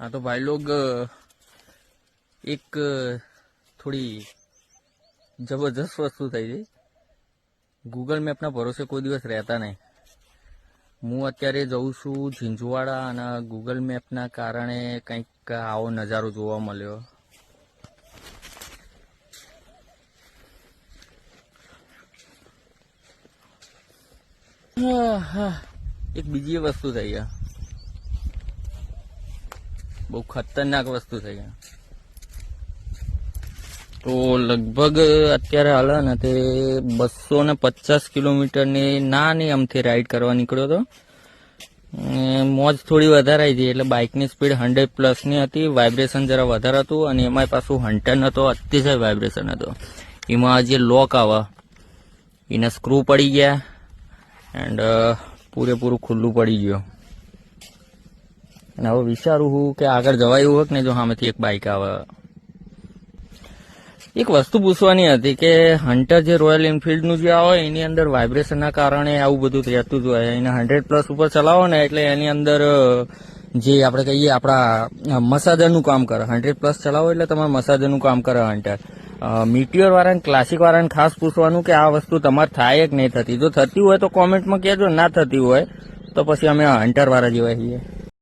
हाँ तो भाई लोग एक थोड़ी जबरदस्त वस्तु થઈ ગઈ। ગૂગલ મેપના ભરોસે કોઈ દિવસ રહેતા નહીં। હું અત્યારે જઉં છું ઝીંઝુવાડા અને ગૂગલ મેપના કારણે કંઈક આવો નજારો જોવા મળ્યો। એક બીજી વસ્તુ થઈ ગયા, બહુ ખતરનાક વસ્તુ થઈ ગયા। તો લગભગ અત્યારે હાલ ને તે 250 કિલોમીટરની નાની અમથી રાઈડ કરવા નીકળ્યો હતો। મોજ થોડી વધારે આવી હતી એટલે બાઇકની સ્પીડ 100+ ની હતી। વાઇબ્રેશન જરા વધારે હતું અને એમાં પાછું હન્ટર નતો, અતિશય વાઇબ્રેશન હતો। એમાં જે લોક આવે એને સ્ક્રૂ પડી ગયા એન્ડ પૂરેપૂરું ખુલ્લું પડી ગયું। અને હવે વિચારું છું કે આગળ જવાય એવું હોય કે ને જો સામેથી એક બાઇક આવે। એક વસ્તુ પૂછવાની હતી કે હન્ટર જે રોયલ એનફિલ્ડનું જે આવે એની અંદર વાઇબ્રેશનના કારણે આવું બધું રહેતું જ હોય। એને 100+ ઉપર ચલાવો ને એટલે એની અંદર જે આપણે કહીએ આપણા મસાજરનું કામ કરે। 100+ ચલાવો એટલે તમારે મસાજરનું કામ કરે હન્ટર। મીટિયોર વાળાને ક્લાસિક વાળાને ખાસ પૂછવાનું કે આ વસ્તુ તમારે થાય કે નહીં થતી। જો થતી હોય તો કોમેન્ટમાં કહેજો, ના થતી હોય તો પછી અમે હન્ટર વાળા જેવા છીએ।